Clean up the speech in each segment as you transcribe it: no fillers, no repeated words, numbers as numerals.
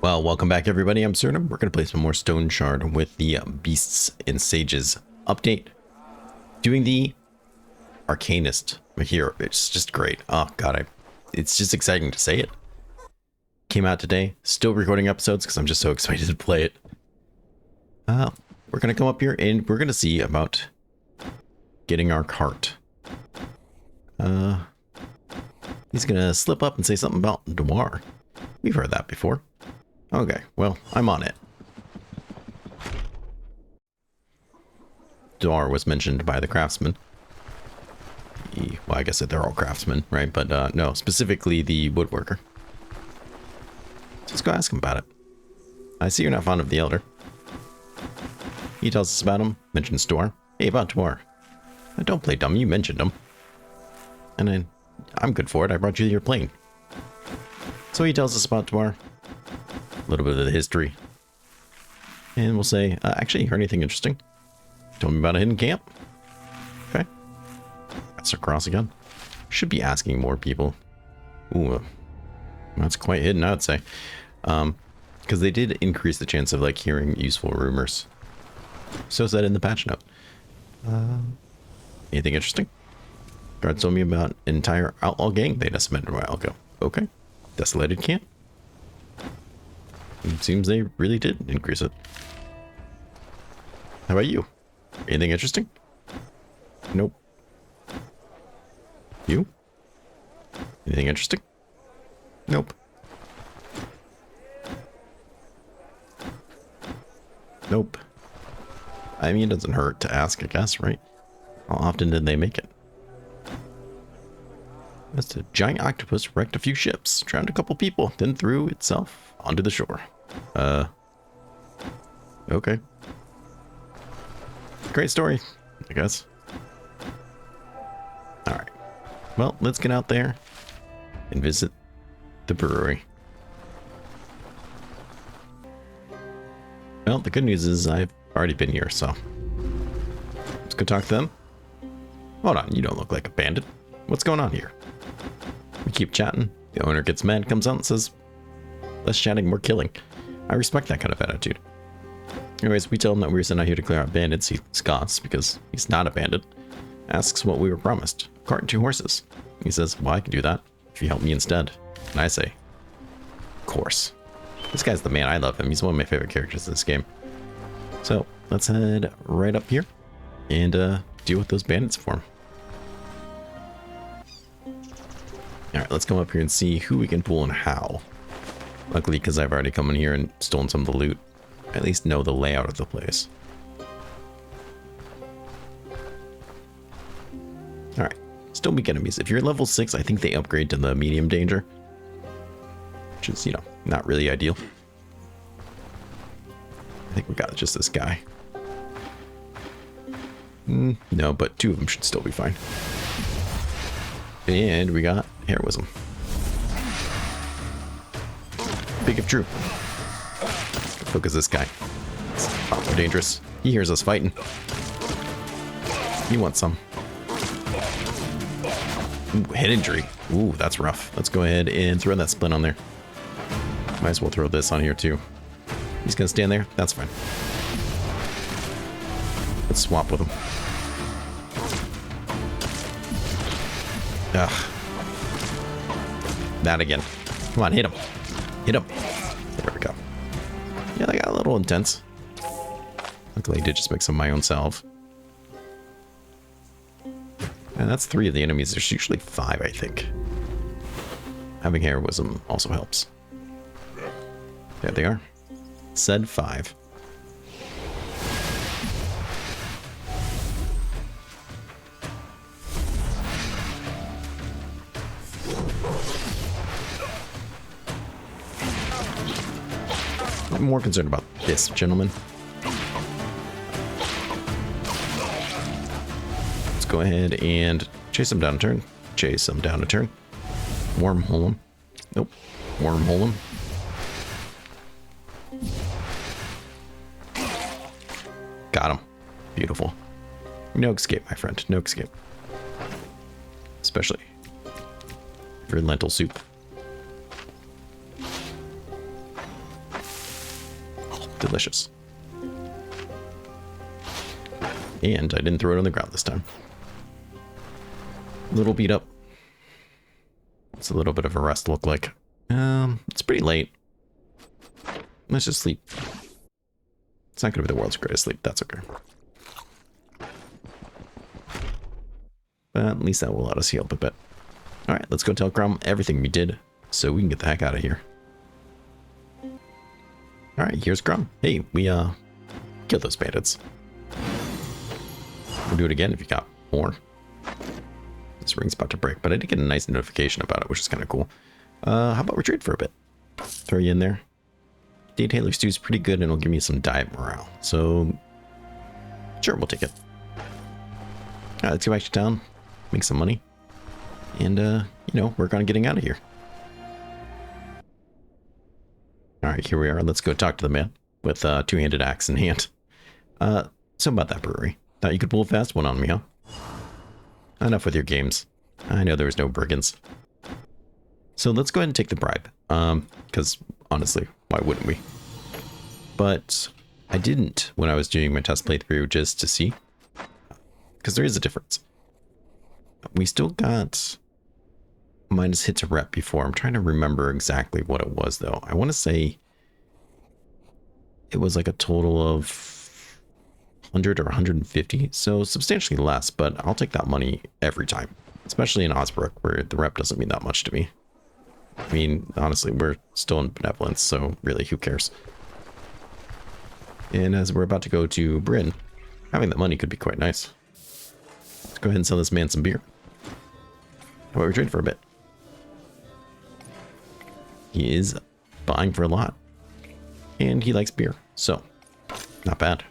Well, welcome back everybody, I'm Absurdum. We're going to play some more Stoneshard with the Beasts and Sages update. Doing the Arcanist Mahir. It's just great. Oh god, it's just exciting to say it. Came out today, still recording episodes because I'm just so excited to play it. We're going to come up here and we're going to see about getting our cart. He's going to slip up and say something about Noir. We've heard that before. Okay, well, I'm on it. Aldor was mentioned by the craftsman. Well, I guess they're all craftsmen, right? But no, specifically the woodworker. Let's go ask him about it. I see you're not fond of the elder. He tells us about him, mentions Dwar. Hey, about Dwar. Don't play dumb, you mentioned him. And I'm good for it, I brought you your plane. So he tells us about Dwar. A little bit of the history. And we'll say, actually, heard anything interesting? Told me about a hidden camp. Okay. That's across again. Should be asking more people. Ooh, that's quite hidden, I would say. Because they did increase the chance of, like, hearing useful rumors. So is that in the patch note. Anything interesting? Guard told me about an entire outlaw gang they decimated a while ago. Okay. Desolated camp. It seems they really did increase it. How about you? Anything interesting? Nope. You? Anything interesting? Nope. Nope. I mean, it doesn't hurt to ask, I guess, right? How often did they make it? That's a giant octopus wrecked a few ships, drowned a couple people, then threw itself onto the shore. Okay. Great story, I guess. Alright. Well, let's get out there and visit the brewery. Well, the good news is I've already been here, so let's go talk to them. Hold on, you don't look like a bandit. What's going on here? We keep chatting. The owner gets mad, comes out and says, less chatting, more killing. I respect that kind of attitude. Anyways, we tell him that we were sent out here to clear out bandits. He scoffs because he's not a bandit. Asks what we were promised. A cart and 2 horses. He says, well, I can do that if you help me instead. And I say, of course. This guy's the man. I love him. He's one of my favorite characters in this game. So let's head right up here and deal with those bandits for him. Alright, let's come up here and see who we can pull and how. Luckily, because I've already come in here and stolen some of the loot, I at least know the layout of the place. Alright, still weak enemies. If you're level 6, I think they upgrade to the medium danger. Which is, you know, not really ideal. I think we got just this guy. No, but 2 of them should still be fine. And we got heroism. Big if true. Focus this guy. It's a lot more dangerous. He hears us fighting. He wants some. Ooh, head injury. Ooh, that's rough. Let's go ahead and throw that splint on there. Might as well throw this on here too. He's gonna stand there. That's fine. Let's swap with him. Ugh. That again. Come on, hit him. Hit him. There we go. Yeah, they got a little intense. Luckily, I did just make some of my own salve. And that's 3 of the enemies. There's usually 5, I think. Having heroism also helps. There they are. Said 5. I'm more concerned about this gentleman. Let's go ahead and chase him down a turn. Chase him down a turn. Wormhole him. Nope. Wormhole him. Got him. Beautiful. No escape, my friend. No escape. Especially for lentil soup. Delicious. And I didn't throw it on the ground this time. A little beat up. What's a little bit of a rest look like? It's pretty late. Let's just sleep. It's not going to be the world's greatest sleep. That's okay. But at least that will let us heal up a bit. Alright, let's go tell Crumb everything we did so we can get the heck out of here. Alright, here's Crumb. Hey, we killed those bandits. We'll do it again if you got more. This ring's about to break, but I did get a nice notification about it, which is kind of cool. How about retreat for a bit? Throw you in there. Day Taylor Stew's pretty good and it'll give me some diet morale. So, sure, we'll take it. Alright, let's go back to town, make some money, and, you know, work on getting out of here. Alright, here we are. Let's go talk to the man with a two-handed axe in hand. So about that brewery. Thought you could pull a fast one on me, huh? Enough with your games. I know there was no brigands. So let's go ahead and take the bribe. Because, honestly, why wouldn't we? But I didn't when I was doing my test playthrough just to see. Because there is a difference. We still got minus hit to rep before. I'm trying to remember exactly what it was, though. I want to say it was like a total of 100 or 150, so substantially less, but I'll take that money every time, especially in Osbrook, where the rep doesn't mean that much to me. I mean, honestly, we're still in benevolence, so really, who cares? And as we're about to go to Bryn, having that money could be quite nice. Let's go ahead and sell this man some beer. How about we trade for a bit? He is buying for a lot, and he likes beer, so not bad.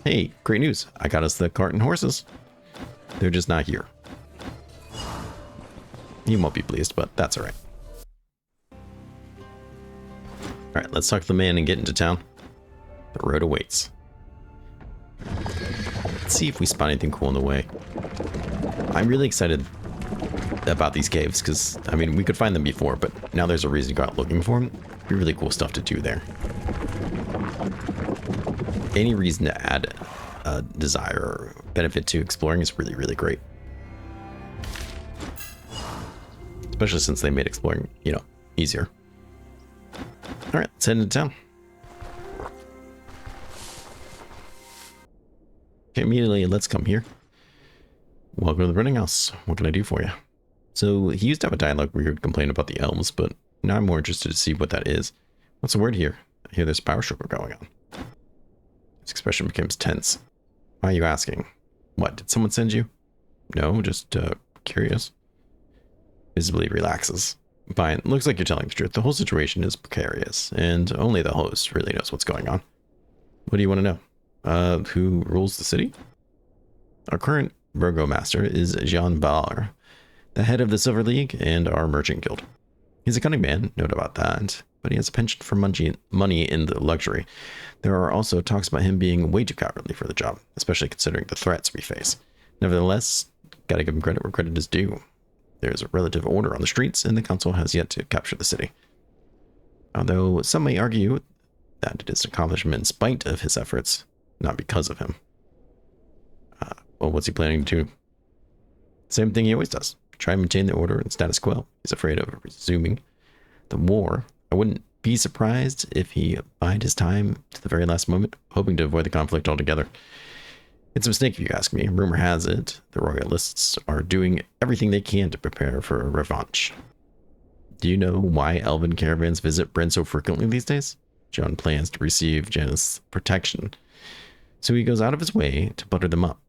Hey, great news. I got us the cart and horses. They're just not here. He won't be pleased, but that's alright. Alright, let's talk to the man and get into town. The road awaits. Let's see if we spot anything cool on the way. I'm really excited about these caves, because, I mean, we could find them before, but now there's a reason to go out looking for them. Be really cool stuff to do there. Any reason to add a desire or benefit to exploring is really, really great. Especially since they made exploring, you know, easier. Alright, let's head into town. Okay, immediately, let's come here. Welcome to the printing house. What can I do for you? So, he used to have a dialogue where he would complain about the elves, but now I'm more interested to see what that is. What's the word here? I hear there's power struggle going on. His expression becomes tense. Why are you asking? What, did someone send you? No, just, curious. Visibly relaxes. Fine, looks like you're telling the truth. The whole situation is precarious, and only the host really knows what's going on. What do you want to know? Who rules the city? Our current burgomaster is Jean Ballard, the head of the Silver League and our merchant guild. He's a cunning man, no doubt about that, but he has a penchant for money in the luxury. There are also talks about him being way too cowardly for the job, especially considering the threats we face. Nevertheless, gotta give him credit where credit is due. There's a relative order on the streets, and the council has yet to capture the city. Although some may argue that it is an accomplishment in spite of his efforts, not because of him. Well, what's he planning to do? Same thing he always does. Try and maintain the order and status quo. He's afraid of resuming the war. I wouldn't be surprised if he bided his time to the very last moment, hoping to avoid the conflict altogether. It's a mistake if you ask me. Rumor has it the royalists are doing everything they can to prepare for a revanche. Do you know why elven caravans visit Bryn so frequently these days? John plans to receive Janus' protection, so he goes out of his way to butter them up.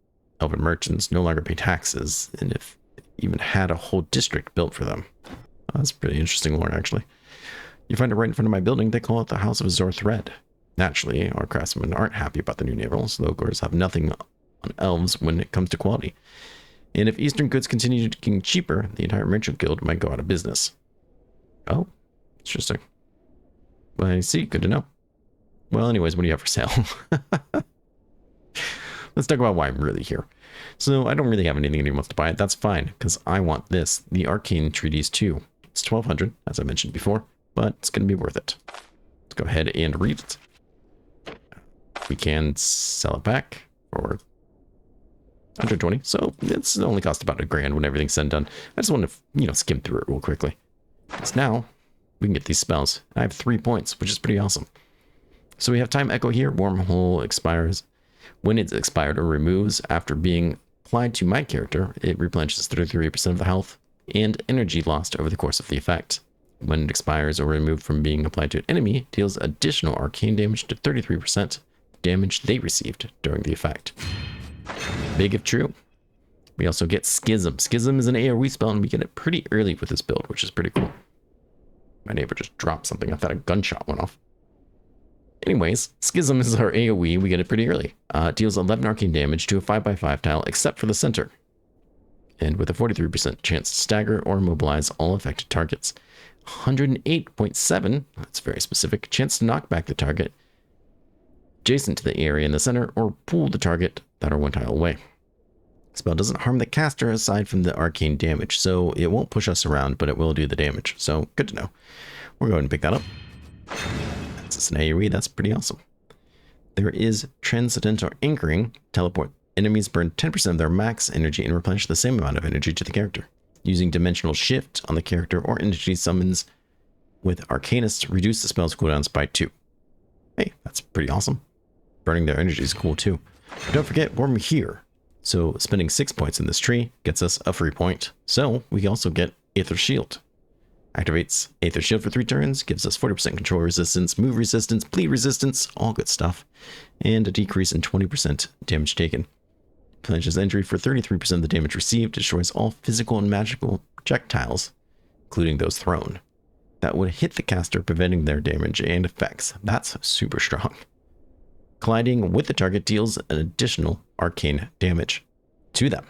Elven merchants no longer pay taxes, and if even had a whole district built for them. That's pretty interesting lore, actually. You find it right in front of my building. They call it the House of Azor Thread. Naturally, our craftsmen aren't happy about the new navels. Locals have nothing on elves when it comes to quality. And if Eastern goods continue to get cheaper, the entire merchant guild might go out of business. Oh, interesting. Well, I see. Good to know. Well, anyways, what do you have for sale? Let's talk about why I'm really here. So I don't really have anything anyone wants to buy. That's fine, because I want this, the Arcane Treatise 2. It's 1,200, as I mentioned before, but it's going to be worth it. Let's go ahead and read it. We can sell it back for 120. So it's only cost about $1,000 when everything's said and done. I just want to, skim through it real quickly. So now we can get these spells. I have 3 points, which is pretty awesome. So we have Time Echo here. Wormhole expires when it's expired or removes after being applied to my character. It replenishes 33% of the health and energy lost over the course of the effect. When it expires or removed from being applied to an enemy, deals additional arcane damage to 33% damage they received during the effect. Big if true. We also get Schism. Schism is an AoE spell, and we get it pretty early with this build, which is pretty cool. My neighbor just dropped something. I thought a gunshot went off. Anyways, Schism is our AoE. We get it pretty early. It deals 11 arcane damage to a 5x5 tile, except for the center. And with a 43% chance to stagger or immobilize all affected targets. 108.7, that's very specific, chance to knock back the target adjacent to the area in the center or pull the target that are 1 tile away. Spell doesn't harm the caster aside from the arcane damage, so it won't push us around, but it will do the damage. So good to know. We're going to pick that up. That's an AoE, that's pretty awesome. There is Transcendental Anchoring. Teleport. Enemies burn 10% of their max energy and replenish the same amount of energy to the character. Using Dimensional Shift on the character or entity summons with Arcanist, reduce the spell's cooldowns by 2. Hey, that's pretty awesome. Burning their energy is cool too. But don't forget, we're Mahir. So spending 6 points in this tree gets us a free point. So we also get Aether Shield. Activates Aether Shield for 3 turns, gives us 40% control resistance, move resistance, bleed resistance, all good stuff. And a decrease in 20% damage taken. Replenishes injury for 33% of the damage received, destroys all physical and magical projectiles, including those thrown, that would hit the caster, preventing their damage and effects. That's super strong. Colliding with the target deals an additional arcane damage to them.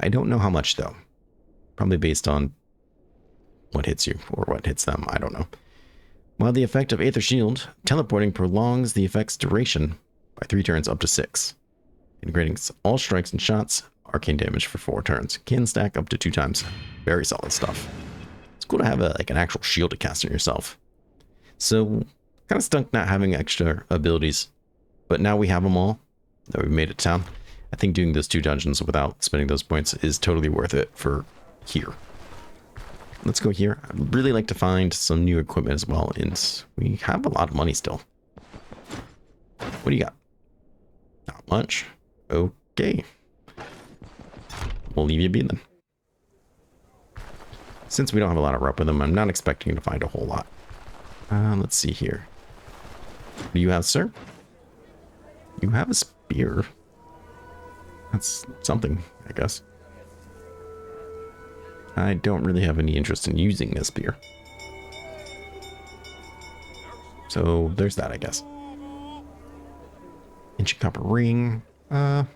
I don't know how much though. Probably based on what hits you or what hits them. I don't know. While the effect of Aether Shield, teleporting prolongs the effect's duration by 3 turns up to 6. Integrating all strikes and shots, arcane damage for 4 turns. Can stack up to 2 times. Very solid stuff. It's cool to have an actual shield to cast on yourself. So, kind of stunk not having extra abilities. But now we have them all. That we've made it to town. I think doing those 2 dungeons without spending those points is totally worth it for here. Let's go here. I'd really like to find some new equipment as well. And we have a lot of money still. What do you got? Not much. Okay. We'll leave you be then. Since we don't have a lot of rep with them, I'm not expecting to find a whole lot. Let's see here. What do you have, sir? You have a spear. That's something, I guess. I don't really have any interest in using this spear. So there's that, I guess. Ancient copper ring. No,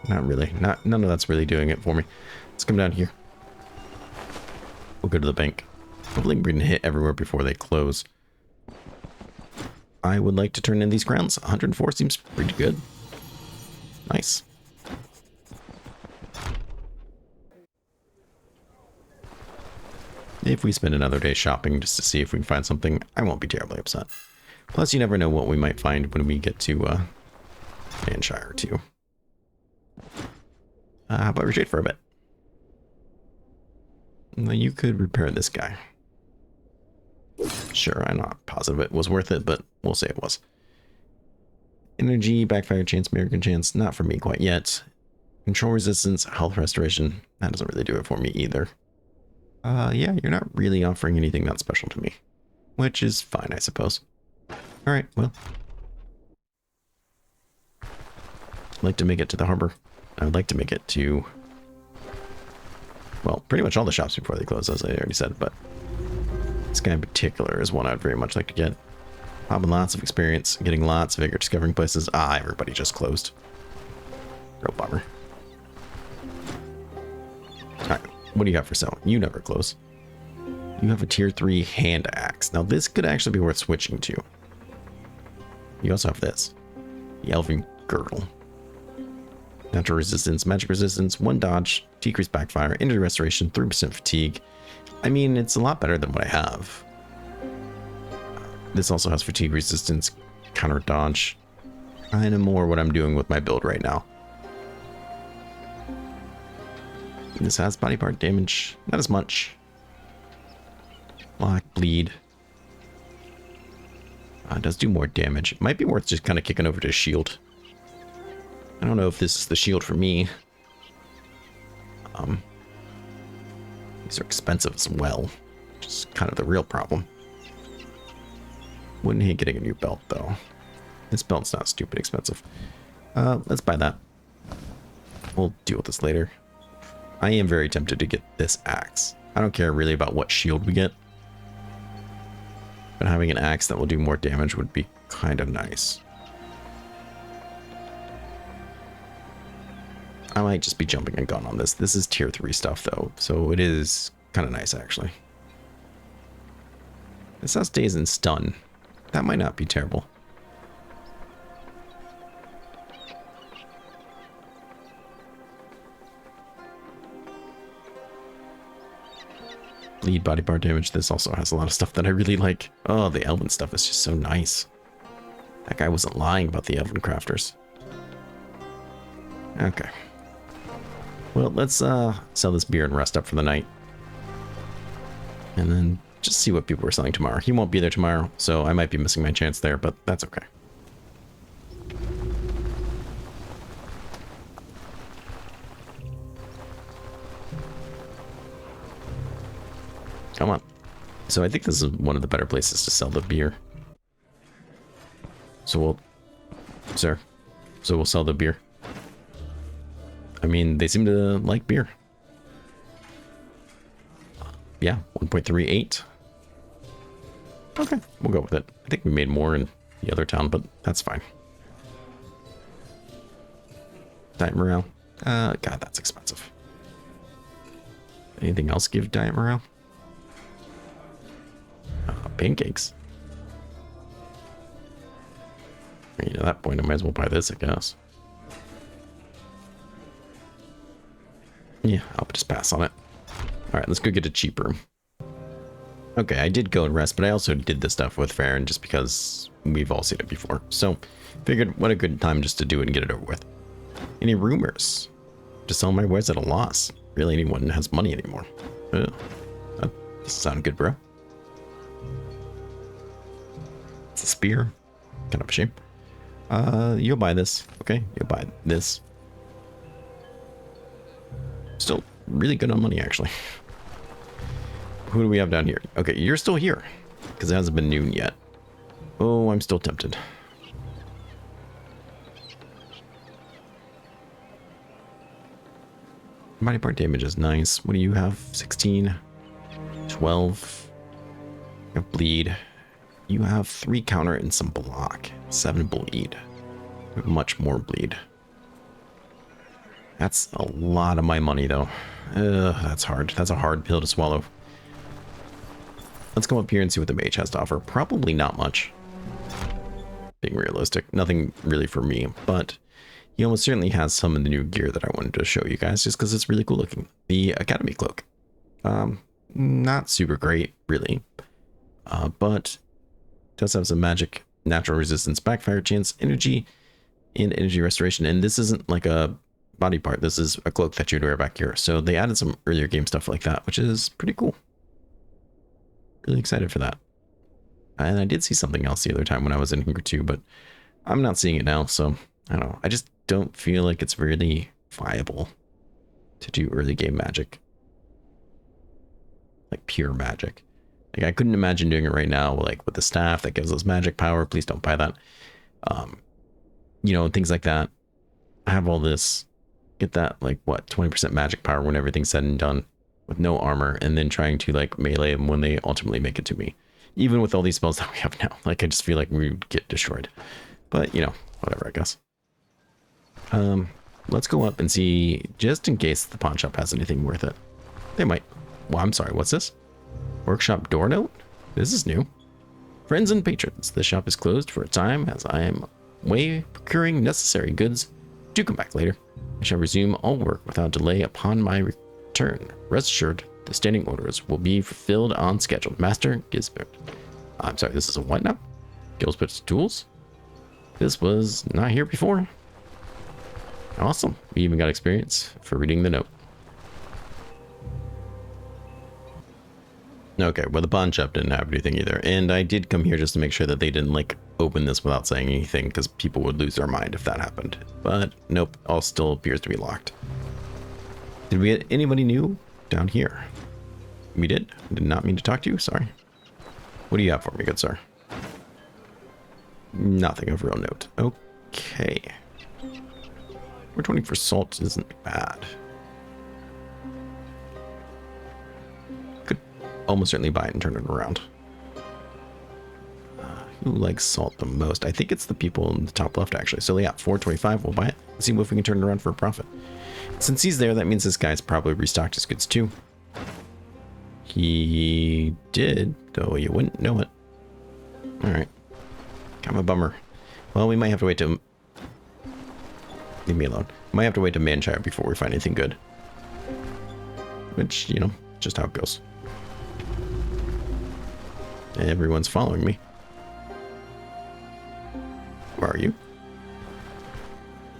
not really. None of that's really doing it for me. Let's come down here. We'll go to the bank. Hopefully we can hit everywhere before they close. I would like to turn in these crowns. 104 seems pretty good. Nice. If we spend another day shopping just to see if we can find something, I won't be terribly upset. Plus, you never know what we might find when we get to Stoneshard too. How about we trade for a bit? Well, you could repair this guy. Sure, I'm not positive it was worth it, but we'll say it was. Energy, backfire chance, miracle chance, not for me quite yet. Control resistance, health restoration, that doesn't really do it for me either. Yeah, you're not really offering anything that special to me, which is fine, I suppose. Alright, well. I'd like to make it to the harbor. I would like to make it to, well, pretty much all the shops before they close, as I already said, but this guy in particular is one I'd very much like to get. Having lots of experience, getting lots of vigor, discovering places. Everybody just closed. Real bummer. Alright, what do you got for sale? You never close. You have a tier 3 hand axe. Now this could actually be worth switching to. You also have this. The Elven Girdle. Natural resistance, magic resistance, 1 dodge, decreased backfire, energy restoration, 3% fatigue. I mean, it's a lot better than what I have. This also has fatigue resistance, counter dodge. Kind of more what I'm doing with my build right now. This has body part damage, not as much. Block, bleed. It does do more damage. It might be worth just kind of kicking over to shield. I don't know if this is the shield for me. These are expensive as well, which is kind of the real problem. Wouldn't hate getting a new belt though. This belt's not stupid expensive. Let's buy that. We'll deal with this later. I am very tempted to get this axe. I don't care really about what shield we get, but having an axe that will do more damage would be kind of nice. I might just be jumping a gun on this. This is tier 3 stuff though, so it is kind of nice actually. This has days in stun. That might not be terrible. Bleed, body part damage. This also has a lot of stuff that I really like. Oh, the elven stuff is just so nice. That guy wasn't lying about the elven crafters. Okay. Well, let's sell this beer and rest up for the night. And then just see what people are selling tomorrow. He won't be there tomorrow, so I might be missing my chance there, but that's okay. Come on. So I think this is one of the better places to sell the beer. So we'll... Sir. So we'll sell the beer. I mean, they seem to like beer. Yeah, 1.38. Okay, we'll go with it. I think we made more in the other town, but that's fine. Diet morale. God, that's expensive. Anything else give diet morale? Pancakes. I mean, at that point, I might as well buy this, I guess. Yeah, I'll just pass on it. Alright, let's go get a cheap room. Okay, I did go and rest, but I also did this stuff with Farron just because we've all seen it before. So, figured what a good time just to do it and get it over with. Any rumors? To sell my wares at a loss. Really, anyone has money anymore. That doesn't sound good, bro. It's a spear. Kind of a shame. You'll buy this. Okay, you'll buy this. Still really good on money, actually. Who do we have down here? Okay, you're still here. Because it hasn't been noon yet. Oh, I'm still tempted. Body part damage is nice. What do you have? 16? 12? You have bleed. You have 3 counter and some block. 7 bleed. You have much more bleed. That's a lot of my money, though. That's hard. That's a hard pill to swallow. Let's come up here and see what the mage has to offer. Probably not much. Being realistic. Nothing really for me, but he almost certainly has some of the new gear that I wanted to show you guys just because it's really cool looking. The Academy Cloak. Not super great, really. But does have some magic, natural resistance, backfire chance, energy, and energy restoration. And this isn't like a body part. This is a cloak that you'd wear back here. So they added some earlier game stuff like that, which is pretty cool. Really excited for that. And I did see something else the other time when I was in Hunger 2, but I'm not seeing it now. So I don't know. I just don't feel like it's really viable to do early game magic. Like pure magic. Like I couldn't imagine doing it right now, like with the staff that gives us magic power. Please don't buy that. You know, things like that. I have all this. Get that, like, what, 20% magic power when everything's said and done with no armor, and then trying to, like, melee them when they ultimately make it to me. Even with all these spells that we have now. Like, I just feel like we would get destroyed. But, you know, whatever, I guess. Let's go up and see, just in case the pawn shop has anything worth it. They might. Well, I'm sorry, what's this? Workshop door note? This is new. Friends and patrons, the shop is closed for a time as I am away procuring necessary goods. Do come back later. I shall resume all work without delay upon my return. Rest assured, the standing orders will be fulfilled on schedule. Master Gisbert. I'm sorry, this is a what now? Gisbert's tools? This was not here before. Awesome. We even got experience for reading the note. Okay, well, the pawn shop didn't have anything either. And I did come here just to make sure that they didn't, like, open this without saying anything, because people would lose their mind if that happened. But nope, all still appears to be locked. Did we get anybody new down here? We did? I did not mean to talk to you, sorry. What do you have for me, good sir? Nothing of real note. Okay. 420 for salt isn't bad. Could almost certainly buy it and turn it around. Who likes salt the most? I think it's the people in the top left, actually. So yeah, 425, we'll buy it. Let's see if we can turn it around for a profit. Since he's there, that means this guy's probably restocked his goods too. He did, though you wouldn't know it. Alright. Kind of a bummer. Well, we might have to wait to... Leave me alone. Might have to wait to Manshire before we find anything good. Which, you know, just how it goes. Everyone's following me. Where are you?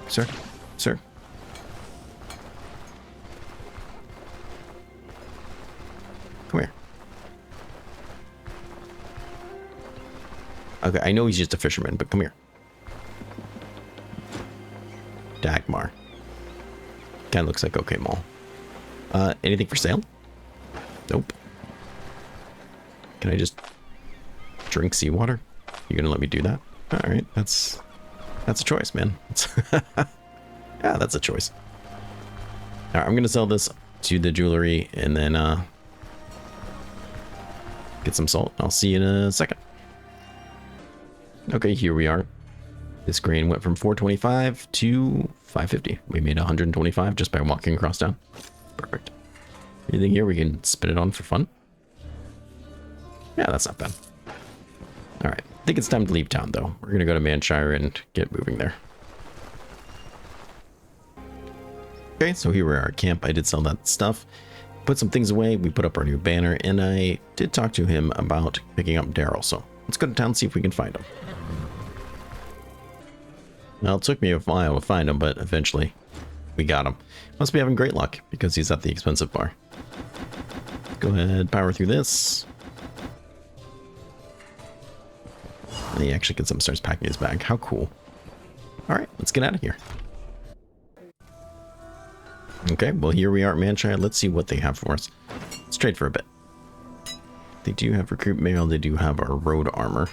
Sir? Sir? Come here. Okay, I know he's just a fisherman, but come here. Dagmar. Kind of looks like okay mall. Anything for sale? Nope. Can I just drink seawater? You gonna let me do that? All right, that's a choice, man. Yeah, that's a choice. All right, I'm gonna sell this to the jewelry and then get some salt. I'll see you in a second. Okay, here we are. This grain went from 425 to 550. We made 125 just by walking across town. Perfect. Anything here we can spin it on for fun? Yeah, that's not bad. All right, I think it's time to leave town, though. We're going to go to Manshire and get moving there. Okay, so here we're at our camp. I did sell that stuff. Put some things away. We put up our new banner, and I did talk to him about picking up Daryl. So let's go to town and see if we can find him. Well, it took me a while to find him, but eventually we got him. Must be having great luck because he's at the expensive bar. Go ahead, power through this. And he actually gets up and starts packing his bag. How cool. All right, let's get out of here. Okay, well, here we are at Manshire. Let's see what they have for us. Let's trade for a bit. They do have recruit mail. They do have our road armor.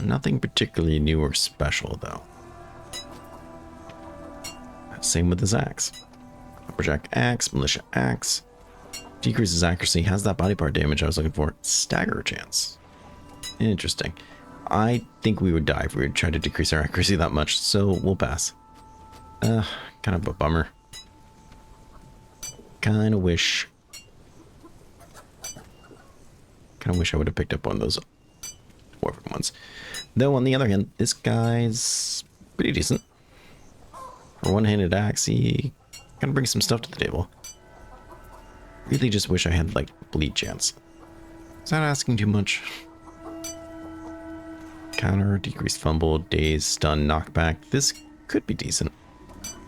Nothing particularly new or special, though. Same with his axe. Lumberjack axe, militia axe. Decreases accuracy, has that body part damage I was looking for. Stagger chance. Interesting. I think we would die if we would try to decrease our accuracy that much, so we'll pass. Kind of a bummer. Kind of wish I would have picked up one of those dwarven ones. Though, on the other hand, this guy's pretty decent. For one-handed axe, he kind of brings some stuff to the table. Really just wish I had, like, bleed chance. Is that asking too much? Counter, decreased fumble, daze, stun, knockback. This could be decent.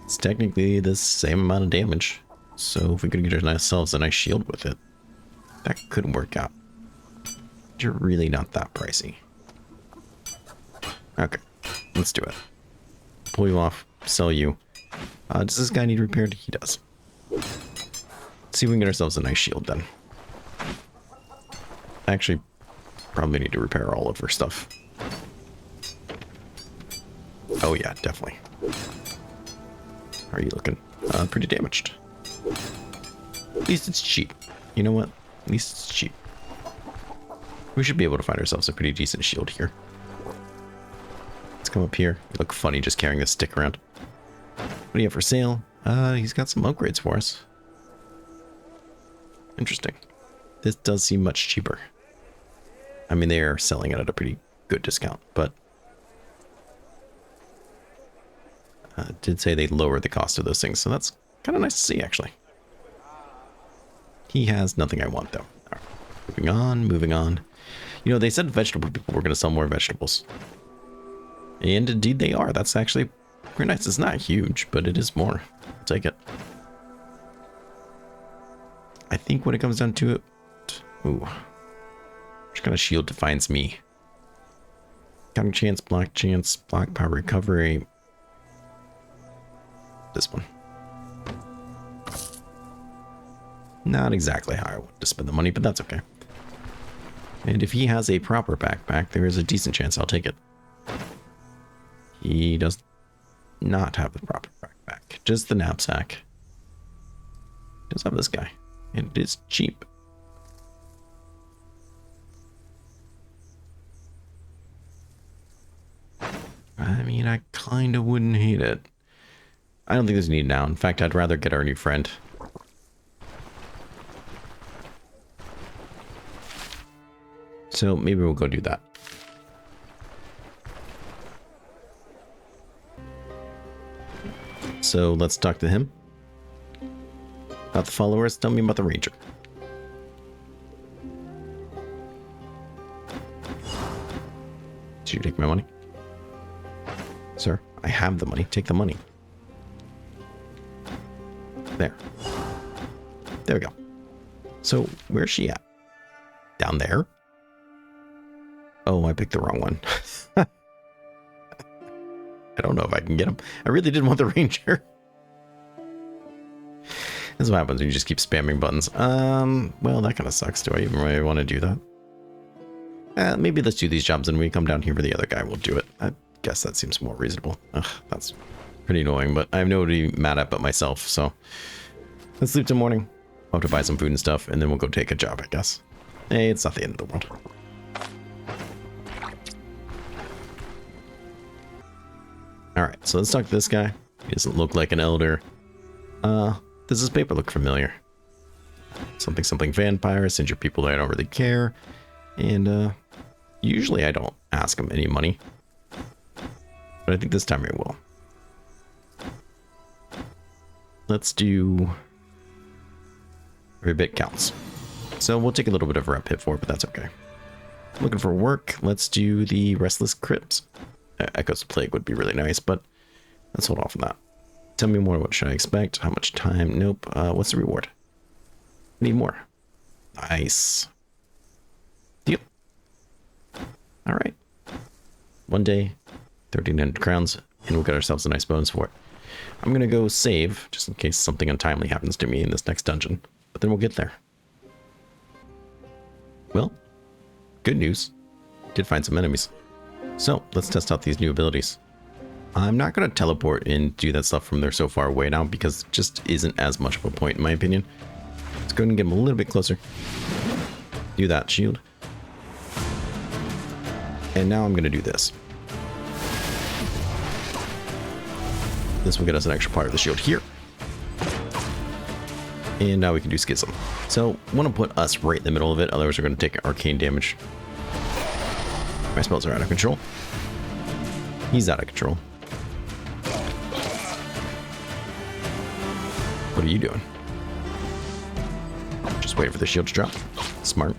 It's technically the same amount of damage. So if we could get ourselves a nice shield with it, that could work out. You're really not that pricey. Okay, let's do it. Pull you off, sell you. Does this guy need repaired? He does. Let's see if we can get ourselves a nice shield then. Actually, probably need to repair all of her stuff. Oh yeah, definitely. How are you looking? Pretty damaged. At least it's cheap. You know what? At least it's cheap. We should be able to find ourselves a pretty decent shield here. Let's come up here. You look funny just carrying this stick around. What do you have for sale? He's got some upgrades for us. Interesting. This does seem much cheaper. I mean, they are selling it at a pretty good discount, but did say they lowered the cost of those things, so that's kind of nice to see, actually. He has nothing I want, though. All right. Moving on, moving on. You know, they said vegetable people were going to sell more vegetables. And indeed they are. That's actually pretty nice. It's not huge, but it is more. I'll take it. I think when it comes down to it... Ooh. Which kind of shield defines me? Counting chance, block power recovery. This one. Not exactly how I want to spend the money, but that's okay. And if he has a proper backpack, there is a decent chance I'll take it. He does not have the proper backpack, just the knapsack. He does have this guy, and it is cheap. I mean, I kind of wouldn't hate it. I don't think there's a need now. In fact, I'd rather get our new friend. So maybe we'll go do that. So let's talk to him. About the followers, tell me about the ranger. Did you take my money? Sir, I have the money. Take the money. There. There we go. So, where's she at? Down there? Oh, I picked the wrong one. I don't know if I can get him. I really did want the ranger. This is what happens when you just keep spamming buttons. Well, that kind of sucks. Do I even really want to do that? Maybe let's do these jobs and when we come down here for the other guy, we'll do it. I guess that seems more reasonable. Ugh, that's pretty annoying, but I have nobody mad at but myself, so let's sleep till morning. I'll have to buy some food and stuff, and then we'll go take a job, I guess. Hey, it's not the end of the world. Alright, so let's talk to this guy. He doesn't look like an elder. Does this paper look familiar? Something vampire, send your people that I don't really care. And, usually I don't ask him any money. But I think this time I will. Let's do... every bit counts. So we'll take a little bit of a rep hit for it, but that's okay. Looking for work. Let's do the Restless Crypt. Echoes of Plague would be really nice, but let's hold off on that. Tell me more. What should I expect? How much time? Nope. What's the reward? Need more. Nice. Deal. All right. One day, 1,300 crowns, and we'll get ourselves a nice bonus for it. I'm going to go save, just in case something untimely happens to me in this next dungeon. But then we'll get there. Well, good news. Did find some enemies. So, let's test out these new abilities. I'm not going to teleport and do that stuff from there so far away now, because it just isn't as much of a point in my opinion. Let's go ahead and get him a little bit closer. Do that shield. And now I'm going to do this. This will get us an extra part of the shield here. And now we can do Schism. So, I want to put us right in the middle of it, otherwise we're going to take arcane damage. My spells are out of control. He's out of control. What are you doing? Just waiting for the shield to drop. Smart.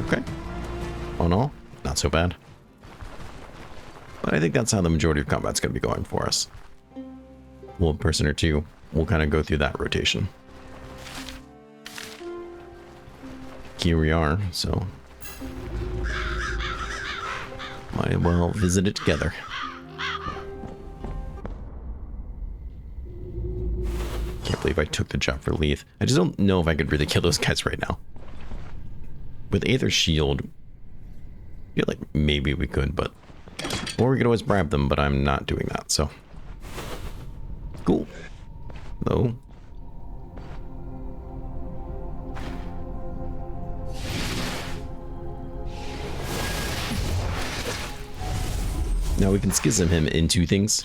Okay. All in all, not so bad. But I think that's how the majority of combat's going to be going for us. Well, a person or two, we'll kind of go through that rotation. Here we are, so might as well visit it together. Can't believe I took the job for Leith. I just don't know if I could really kill those guys right now. With Aether's shield, I feel like maybe we could, but... or we could always bribe them, but I'm not doing that, so... cool. Though... now we can schism him into things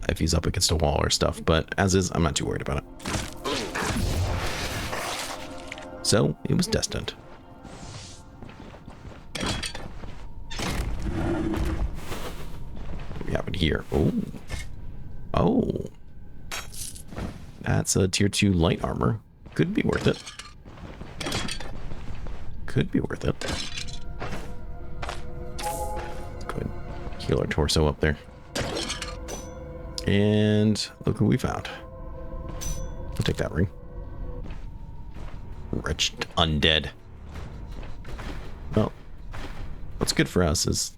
if he's up against a wall or stuff, but as is, I'm not too worried about it. So, it was destined. have in here? Oh. Oh. That's a tier 2 light armor. Could be worth it. Could be worth it. Let's go ahead and heal our torso up there. And look who we found. I'll take that ring. Wretched undead. Well, what's good for us is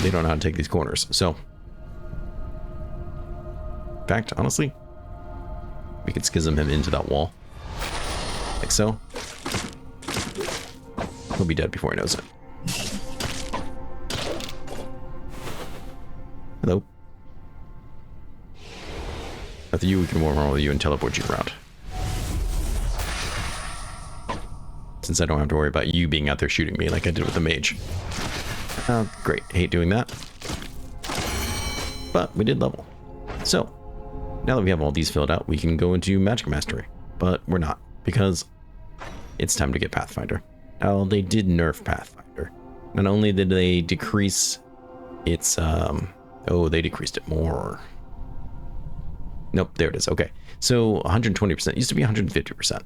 they don't know how to take these corners. So, in fact, honestly, we could schism him into that wall. Like so. He'll be dead before he knows it. Hello. After you, we can warm all of you and teleport you around. Since I don't have to worry about you being out there shooting me like I did with the mage. Great. Hate doing that. But we did level. So, now that we have all these filled out, we can go into Magic Mastery. But we're not, because it's time to get Pathfinder. Now, they did nerf Pathfinder. Not only did they decrease its, oh, they decreased it more. Nope, there it is. Okay. So 120%. Used to be 150%.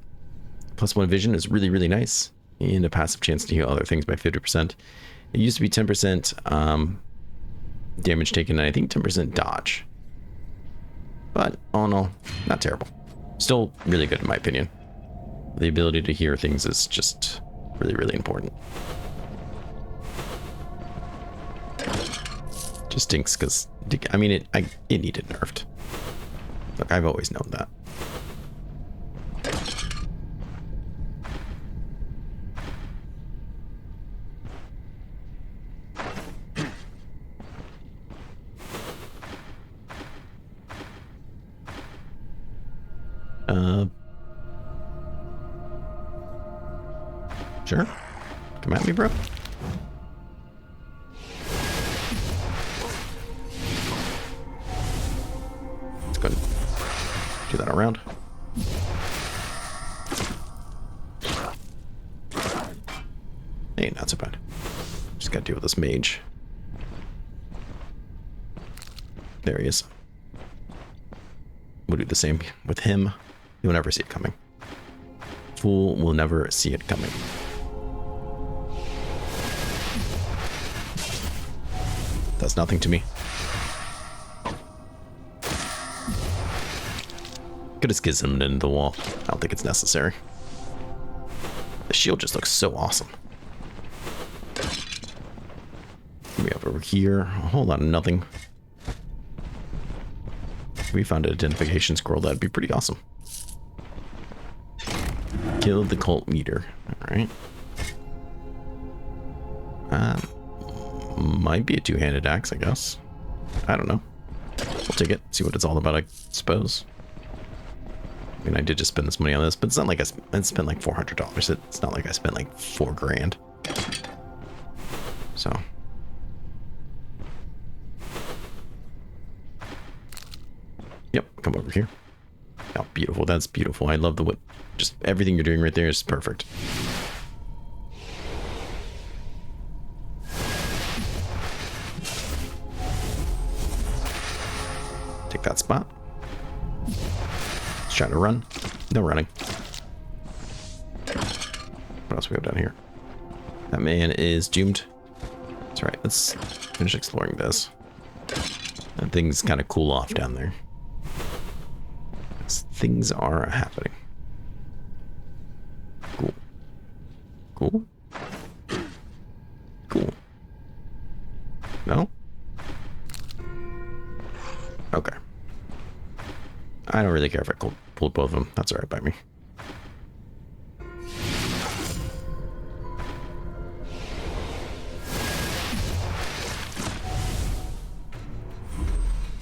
+1 vision is really, really nice. And a passive chance to heal other things by 50%. It used to be 10% damage taken, and I think 10% dodge. But all in all, not terrible. Still really good in my opinion. The ability to hear things is just really, really important. Just stinks because, I mean, it needed nerfed. Look, I've always known that. Sure. Come at me, bro. Let's go ahead and do that around. Hey, not so bad. Just gotta deal with this mage. There he is. We'll do the same with him. You'll never see it coming. Fool will never see it coming. Does nothing to me. Could have schismed into the wall. I don't think it's necessary. The shield just looks so awesome. We have over here a whole lot of nothing. If we found an identification scroll, that'd be pretty awesome. Kill the cult leader. Alright. Might be a two-handed axe, I guess. I don't know. We'll take it, see what it's all about, I suppose. I mean, I did just spend this money on this, but it's not like I spent like $400. It's not like I spent like $4 grand. So. Yep, come over here. Oh, beautiful. That's beautiful. I love the wood. Just everything you're doing right there is perfect. Take that spot. Let's try to run. No running. What else we have down here? That man is doomed. That's right. Let's finish exploring this. That thing's kind of cool off down there. Things are happening. Cool. Cool. Cool. No? Okay. I don't really care if I pulled both of them. That's alright by me.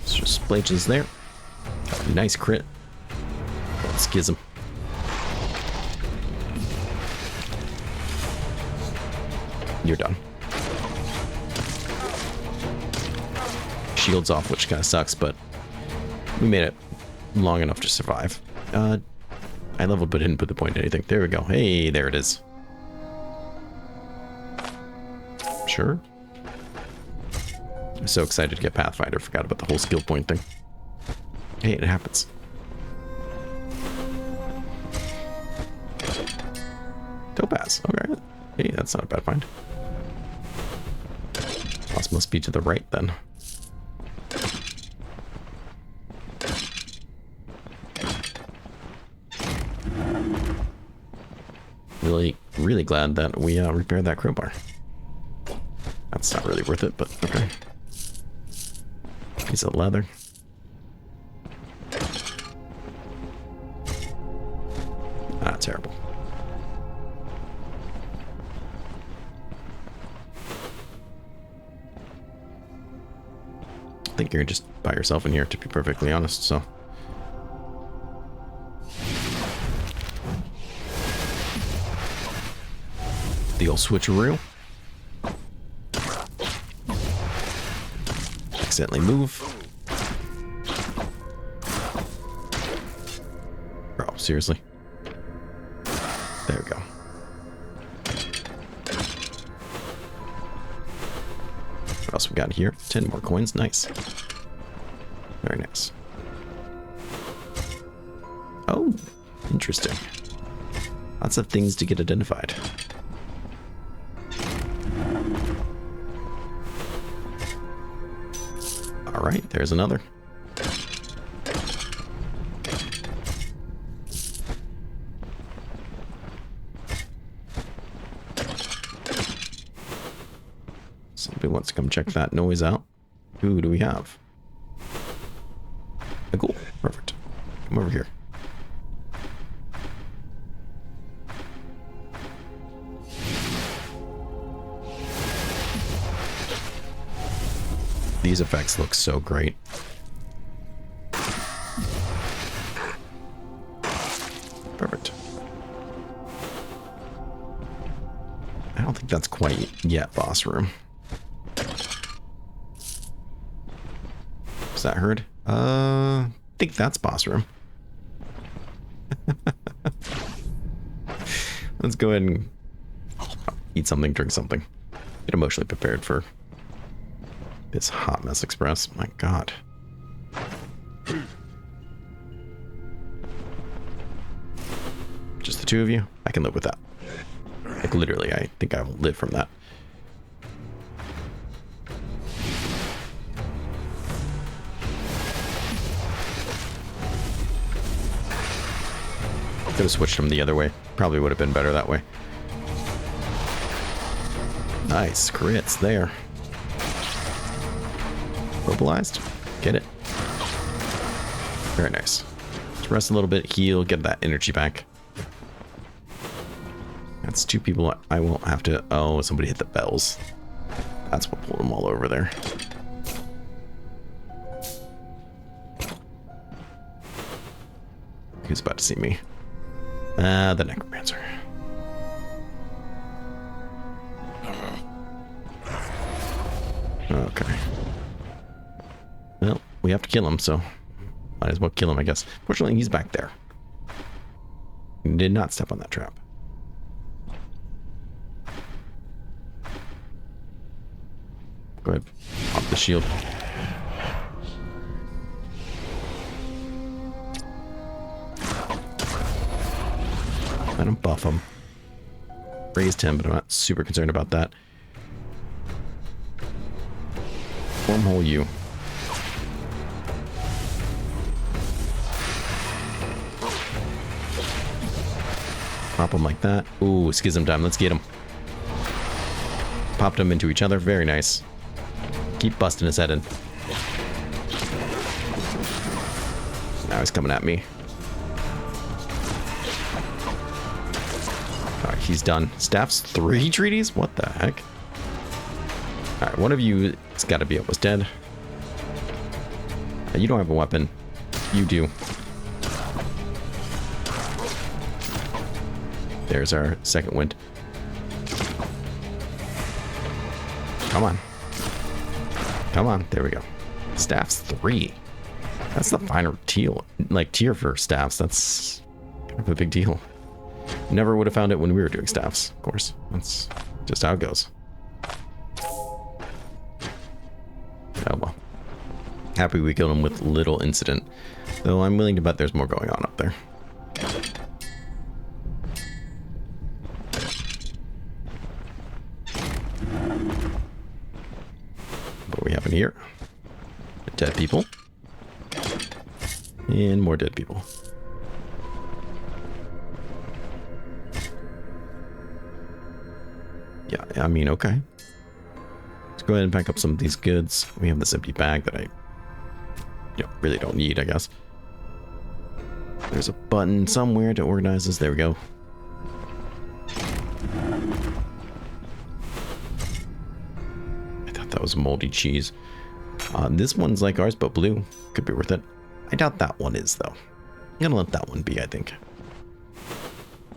It's just splages there. Nice crit. Schism. You're done. Shield's off, which kind of sucks, but we made it long enough to survive. I leveled but didn't put the point in anything. There we go. Hey, there it is. Sure. I'm so excited to get Pathfinder. Forgot about the whole skill point thing. Hey, it happens. Topaz. Okay. Hey, that's not a bad find. Boss must be to the right then. Really glad that we repaired that crowbar. That's not really worth it, but okay. Piece of leather. Ah, terrible. I think you're just by yourself in here, to be perfectly honest, so. The old switcheroo. Accidentally move. Bro, seriously. There we go. What else we got here? 10 more coins. Nice. Very nice. Oh, interesting. Lots of things to get identified. All right, there's another. Somebody wants to come check that noise out. Who do we have? A ghoul. Perfect. Come over here. These effects look so great. Perfect. I don't think that's quite yet boss room. Is that heard? I think that's boss room. Let's go ahead and eat something, drink something. Get emotionally prepared for this hot mess express. My god. Just the two of you? I can live with that. Like literally, I think I will live from that. Could have switched them the other way. Probably would have been better that way. Nice crits there. Mobilized. Get it. Very nice. Let's rest a little bit, heal, get that energy back. That's two people I won't have to... Oh, somebody hit the bells. That's what pulled them all over there. Who's about to see me? The necromancer. Okay. Well, we have to kill him, so might as well kill him, I guess. Fortunately, he's back there. He did not step on that trap. Go ahead. Pop the shield. Let him buff him. Raised him, but I'm not super concerned about that. Wormhole you. Pop him like that. Ooh, schism time. Let's get him. Popped them into each other. Very nice. Keep busting his head in. Now he's coming at me. Alright, he's done. Staff's 3 treaties? What the heck? Alright, one of you has got to be almost dead. You don't have a weapon. You do. There's our second wind. Come on. Come on. There we go. Staff's 3. That's the finer tier for staffs. That's kind of a big deal. Never would have found it when we were doing staffs, of course. That's just how it goes. Happy we killed him with little incident. Though I'm willing to bet there's more going on up there. What we have in here? Dead people. And more dead people. Yeah, I mean, okay. Let's go ahead and pack up some of these goods. We have this empty bag that I really don't need, I guess. There's a button somewhere to organize this. There we go. I thought that was moldy cheese. This one's like ours, but blue. Could be worth it. I doubt that one is, though. I'm gonna let that one be, I think.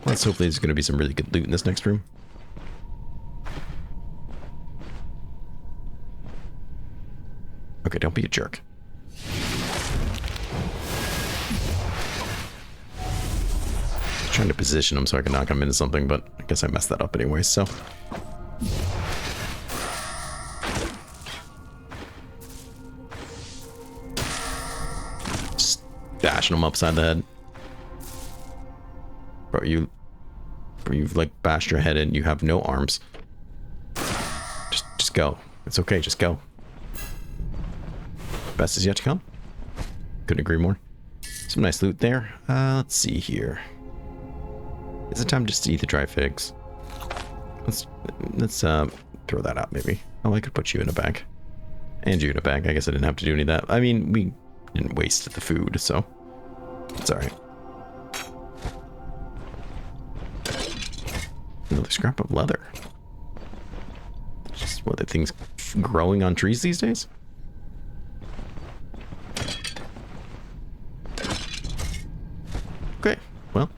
Let's hopefully there's gonna be some really good loot in this next room. Okay, don't be a jerk. Trying to position him so I can knock him into something, but I guess I messed that up anyway, so. Just bashing him upside the head. Bro, you've like bashed your head in, you have no arms. Just go. It's okay, just go. Best is yet to come. Couldn't agree more. Some nice loot there. Let's see here. Is it time just to eat the dry figs? Let's throw that out maybe. Oh, I could put you in a bag. And you in a bag. I guess I didn't have to do any of that. I mean, we didn't waste the food, so it's alright. Another scrap of leather. Just what, the things growing on trees these days? Okay, well,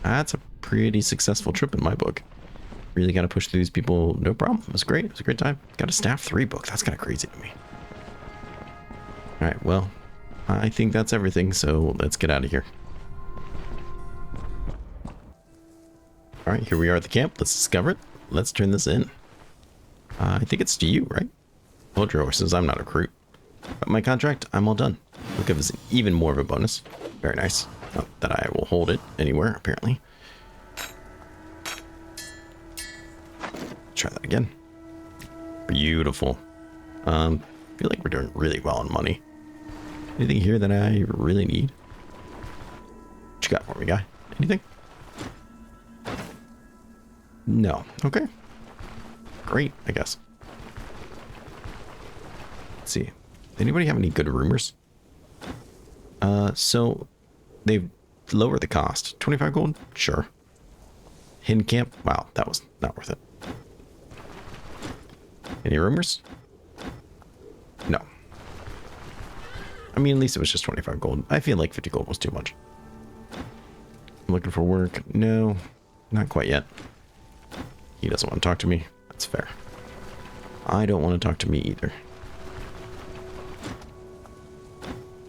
that's a pretty successful trip in my book. Really got to push through these people, no problem. It was great. It was a great time. Got a staff 3 book. That's kind of crazy to me. All right, well, I think that's everything, so let's get out of here. All right, here we are at the camp. Let's discover it. Let's turn this in. I think it's to you, right? Hold your horses. I'm not a recruit. But my contract, I'm all done. Will give us even more of a bonus. Very nice. Not that I will hold it anywhere, apparently. Try that again. Beautiful. I feel like we're doing really well on money. Anything here that I really need? What you got for me, guy? Anything? No. Okay. Great, I guess. Let's see. Anybody have any good rumors? So they've lowered the cost. 25 gold? Sure. Hidden camp? Wow, that was not worth it. Any rumors? No. I mean, at least it was just 25 gold. I feel like 50 gold was too much. I'm looking for work. No, not quite yet. He doesn't want to talk to me. That's fair. I don't want to talk to me either.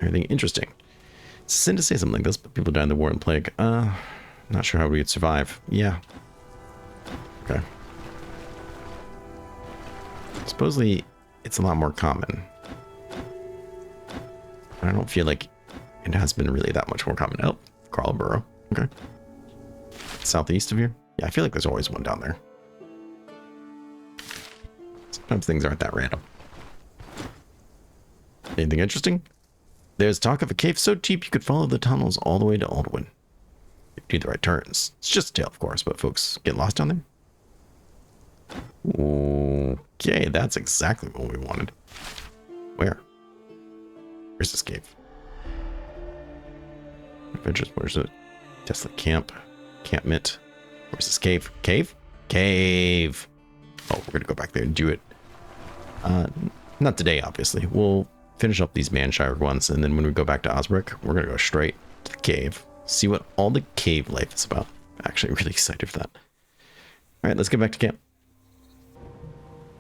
Everything interesting. It's a sin to say something like this, but people died in the war and plague. Not sure how we would survive. Yeah. Okay. Supposedly, it's a lot more common. I don't feel like it has been really that much more common. Oh, Crawlborough. Okay. Southeast of here? Yeah, I feel like there's always one down there. Sometimes things aren't that random. Anything interesting? There's talk of a cave so deep you could follow the tunnels all the way to Aldwin. Do the right turns. It's just a tale, of course, but folks get lost down there. Okay, that's exactly what we wanted. Where? Where's this cave? Adventures, where's it? Tesla camp. Campment. Where's this cave? Cave? Cave! Oh, we're gonna go back there and do it. Not today, obviously. We'll finish up these Manshire ones, and then when we go back to Osbrick, we're gonna go straight to the cave. See what all the cave life is about. Actually, really excited for that. Alright, let's get back to camp.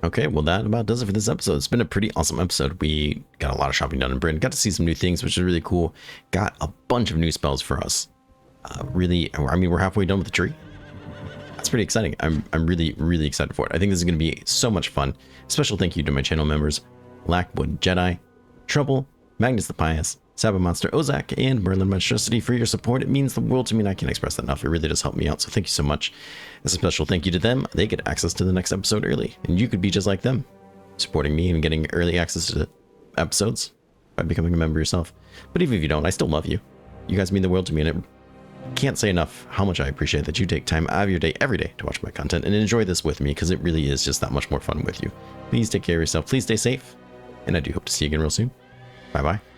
Okay, well that about does it for this episode. It's been a pretty awesome episode. We got a lot of shopping done in Britain. Got to see some new things, which is really cool. Got a bunch of new spells for us. Really, I mean, we're halfway done with the tree. That's pretty exciting. I'm really, really excited for it. I think this is going to be so much fun. Special thank you to my channel members, Blackwood Jedi, Trouble, Magnus the Pious, Sabamonster Ozak, and Merlin Monstrosity for your support. It means the world to me, and I can't express that enough. It really does help me out, so thank you so much. As a special thank you to them, they get access to the next episode early, and you could be just like them, supporting me and getting early access to episodes by becoming a member yourself. But even if you don't, I still love you. You guys mean the world to me, and it can't say enough how much I appreciate that you take time out of your day every day to watch my content and enjoy this with me, because it really is just that much more fun with you. Please take care of yourself. Please stay safe, and I do hope to see you again real soon. Bye-bye.